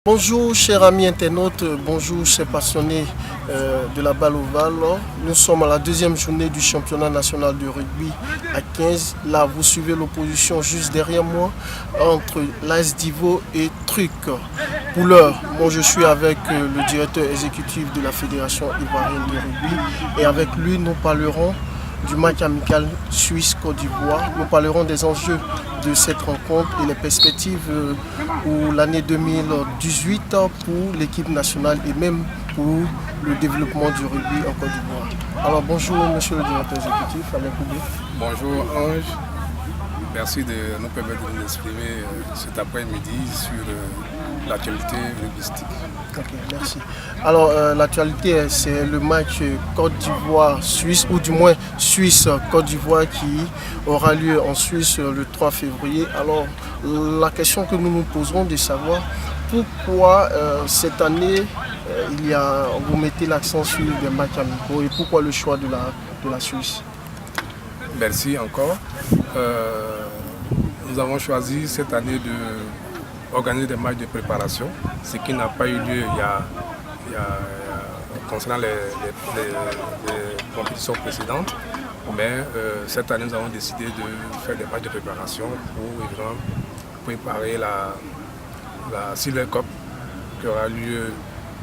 Bonjour chers amis internautes, bonjour chers passionnés de la balle ovale. Nous sommes à la deuxième journée du championnat national de rugby à 15. Là vous suivez l'opposition juste derrière moi entre l'AS Divo et Truc. Pour l'heure, moi je suis avec le directeur exécutif de la Fédération ivoirienne de rugby et avec lui nous parlerons du match amical Suisse-Côte d'Ivoire. Nous parlerons des enjeux de cette rencontre et les perspectives pour l'année 2018 pour l'équipe nationale et même pour le développement du rugby en Côte d'Ivoire. Alors bonjour monsieur le directeur exécutif, Alain Koubé. Bonjour Ange, merci de nous permettre de nous exprimer cet après-midi sur l'actualité rugbystique. Ok, merci. Alors l'actualité c'est le match Côte d'Ivoire-Suisse ou du moins Suisse-Côte d'Ivoire qui aura lieu en Suisse le 3 février. Alors la question que nous nous poserons de savoir pourquoi cette année vous mettez l'accent sur des matchs amicaux et pourquoi le choix de la Suisse? Merci encore. Nous avons choisi cette année d'organiser des matchs de préparation, ce qui n'a pas eu lieu concernant les compétitions précédentes. Mais cette année, nous avons décidé de faire des matchs de préparation pour évidemment préparer la Silver Cup qui aura lieu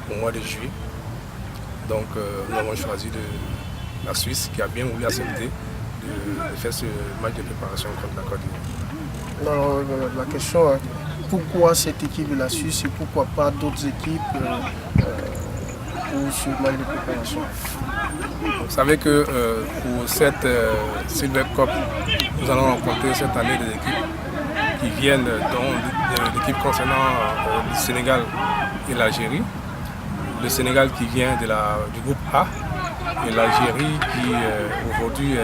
au mois de juillet. Donc nous avons choisi la Suisse qui a bien voulu accepter de faire ce match de préparation contre la Côte d'Ivoire. Alors la question est pourquoi cette équipe de la Suisse et pourquoi pas d'autres équipes pour ce match de préparation? Vous savez que pour cette Silver Cup, nous allons rencontrer cette année des équipes qui viennent dont l'équipe concernant le Sénégal et l'Algérie. Le Sénégal qui vient du groupe A et l'Algérie qui aujourd'hui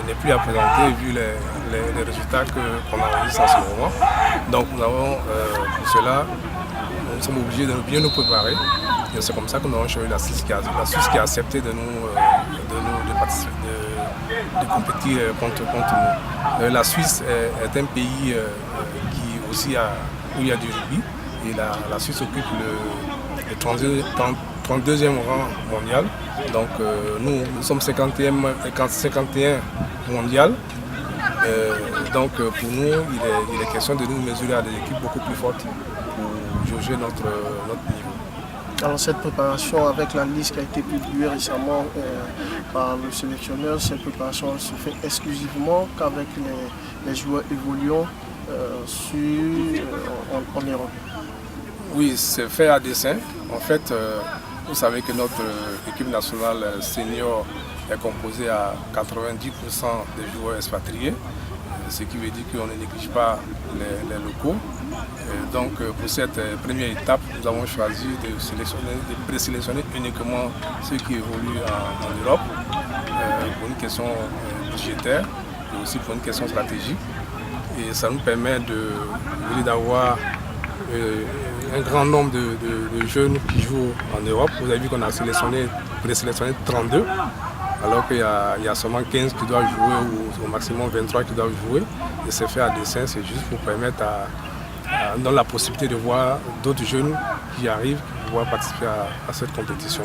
n'est plus à présenter vu les résultats qu'on enregistre en ce moment. Donc nous avons pour cela, nous sommes obligés de bien nous préparer. Et c'est comme ça que nous avons choisi la Suisse qui a accepté de compétir contre nous. La Suisse est un pays qui aussi où il y a du rugby et la Suisse occupe le 32e rang mondial. Donc nous sommes 51 mondial. Donc pour nous, il est question de nous mesurer à des équipes beaucoup plus fortes pour jauger notre niveau. Alors cette préparation avec la liste qui a été publiée récemment par le sélectionneur, cette préparation se fait exclusivement qu'avec les joueurs évoluant en Europe. Oui, c'est fait à dessein. En fait, vous savez que notre équipe nationale senior est composée à 90% des joueurs expatriés, ce qui veut dire qu'on ne néglige pas les locaux. Donc pour cette première étape, nous avons choisi de présélectionner uniquement ceux qui évoluent en Europe pour une question budgétaire et aussi pour une question stratégique. Et ça nous permet d'avoir un grand nombre de jeunes qui jouent en Europe. Vous avez vu qu'on a présélectionné 32, alors qu'il y a seulement 15 qui doivent jouer ou au maximum 23 qui doivent jouer. Et c'est fait à dessein, c'est juste pour permettre dans la possibilité de voir d'autres jeunes qui arrivent, qui pouvoir participer à cette compétition.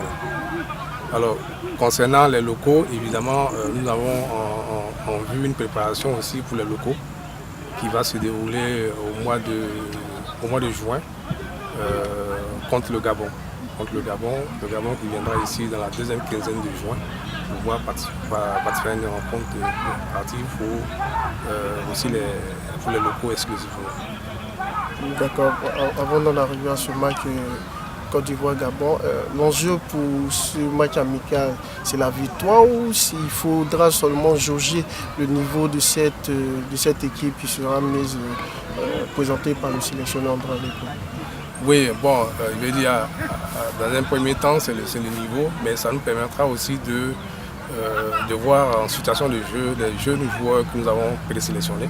Alors, concernant les locaux, évidemment, nous avons en vue une préparation aussi pour les locaux qui va se dérouler au mois de juin contre le Gabon. Le Gabon qui viendra ici dans la deuxième quinzaine de juin pour pouvoir participer à une rencontre préparative aussi pour les locaux exclusivement. D'accord. Avant d'en arriver à ce match Côte d'Ivoire-Gabon, l'enjeu pour ce match amical, c'est la victoire ou s'il faudra seulement jauger le niveau de cette équipe qui sera mise présentée par le sélectionneur André Aleko? Oui, bon, je vais dire, dans un premier temps, c'est le niveau, mais ça nous permettra aussi de voir en situation de jeu les jeunes joueurs que nous avons présélectionnés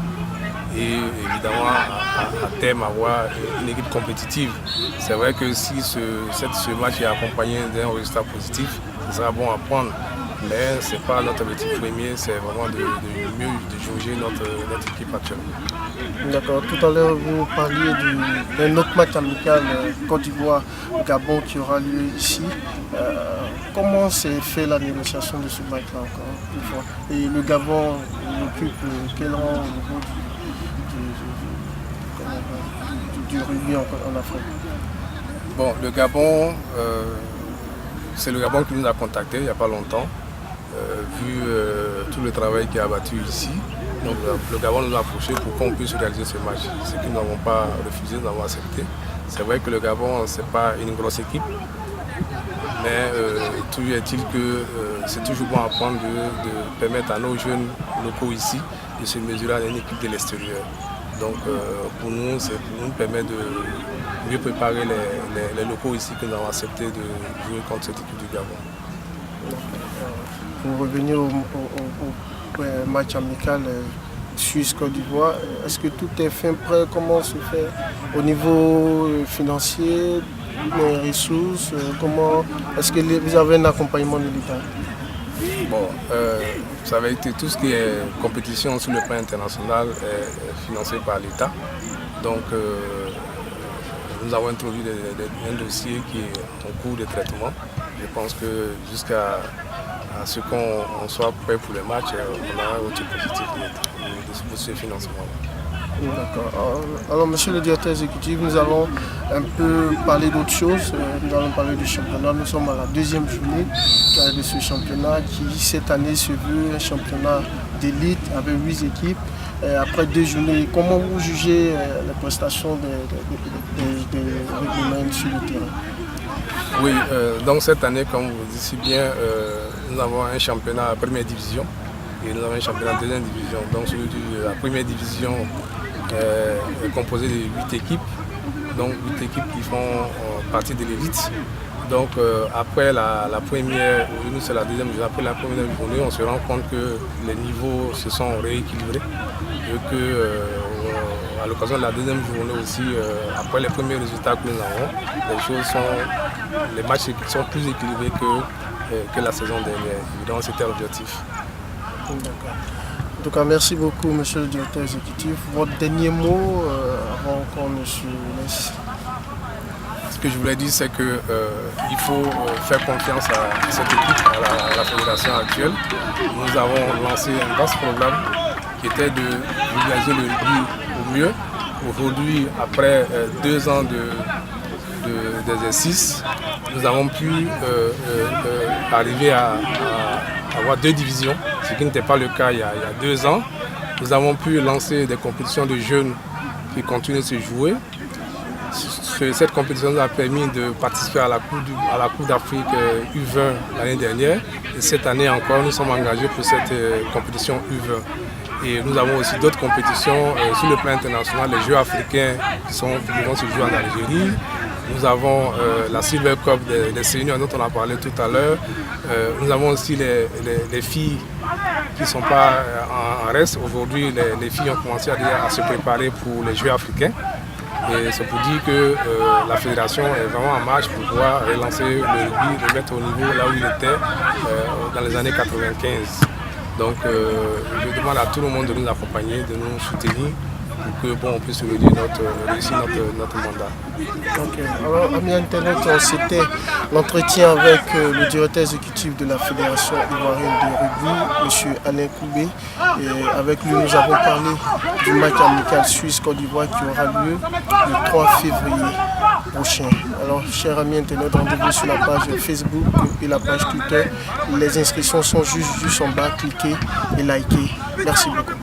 et évidemment à terme avoir une équipe compétitive. C'est vrai que si ce match est accompagné d'un résultat positif, ce sera bon à prendre. Mais ce n'est pas notre objectif premier, c'est vraiment de mieux jauger notre équipe actuellement. D'accord. Tout à l'heure, vous parliez d'un autre match amical Côte d'Ivoire-Gabon qui aura lieu ici. Comment s'est fait la négociation de ce match-là encore une fois? Et le Gabon occupe quel rang au niveau du rugby en Afrique? Bon, le Gabon, c'est le Gabon qui nous a contactés il n'y a pas longtemps, vu tout le travail qui est abattu ici. Donc le Gabon nous a approché pour qu'on puisse réaliser ce match, ce que nous n'avons pas refusé, nous avons accepté. C'est vrai que le Gabon, ce n'est pas une grosse équipe, mais toujours est-il que c'est toujours bon à prendre de permettre à nos jeunes locaux ici de se mesurer à une équipe de l'extérieur. Donc pour nous, c'est pour nous permettre de mieux préparer les locaux ici que nous avons accepté de jouer contre cette équipe du Gabon. Pour revenir au match amical Suisse-Côte d'Ivoire, est-ce que tout est fin prêt? Comment se fait au niveau financier, les ressources? Est-ce que vous avez un accompagnement de l'État? Bon, ça va être tout ce qui est compétition sur le plan international est financé par l'État. Donc nous avons introduit un dossier qui est en cours de traitement. Je pense que jusqu'à ce qu'on soit prêt pour le match, on aura un retour positif de ce financement-là. D'accord. Alors, monsieur le directeur exécutif, nous allons un peu parler d'autre chose. Nous allons parler du championnat. Nous sommes à la deuxième journée de ce championnat qui, cette année, se veut un championnat d'élite avec 8 équipes. Après 2 journées, comment vous jugez les prestations des rugbymen sur le terrain? Oui, donc cette année, comme vous dites si bien, nous avons un championnat à première division et nous avons un championnat de deuxième division. Donc celui de la première division est composé de 8 équipes, donc 8 équipes qui font partie de l'élite. Donc après la première, nous c'est la deuxième journée, après la première journée, on se rend compte que les niveaux se sont rééquilibrés et que à l'occasion de la deuxième journée aussi, après les premiers résultats que nous avons, les matchs sont plus équilibrés que la saison dernière. Donc c'était l'objectif. D'accord. En tout cas, merci beaucoup, monsieur le directeur exécutif. Votre dernier mot avant qu'on ne se laisse? Ce que je voulais dire, c'est qu'il faut faire confiance à cette équipe, à la fédération actuelle. Nous avons lancé un vaste programme qui était de vulgariser le rugby au mieux. Aujourd'hui, après 2 ans d'exercice, nous avons pu arriver à avoir 2 divisions, ce qui n'était pas le cas il y a 2 ans. Nous avons pu lancer des compétitions de jeunes qui continuent de se jouer. Cette compétition nous a permis de participer à la Coupe d'Afrique U20 l'année dernière. Et cette année encore, nous sommes engagés pour cette compétition U20. Et nous avons aussi d'autres compétitions sur le plan international, les Jeux africains qui vont se jouer en Algérie. Nous avons la Silver Cup des seniors dont on a parlé tout à l'heure. Nous avons aussi les filles qui ne sont pas en reste. Aujourd'hui, les filles ont commencé à se préparer pour les Jeux africains. Et c'est pour dire que la fédération est vraiment en marche pour pouvoir relancer le rugby, le mettre au niveau là où il était dans les années 95. Donc je demande à tout le monde de nous accompagner, de nous soutenir pour qu'on puisse réussir notre mandat. Okay. Alors, amis Internet, c'était l'entretien avec le directeur exécutif de la Fédération ivoirienne de rugby, M. Alain Koubé. Et avec lui, nous avons parlé du match amical Suisse-Côte d'Ivoire qui aura lieu le 3 février prochain. Alors, chers amis Internet, rendez-vous sur la page Facebook et la page Twitter. Les inscriptions sont juste en bas, cliquez et likez. Merci beaucoup.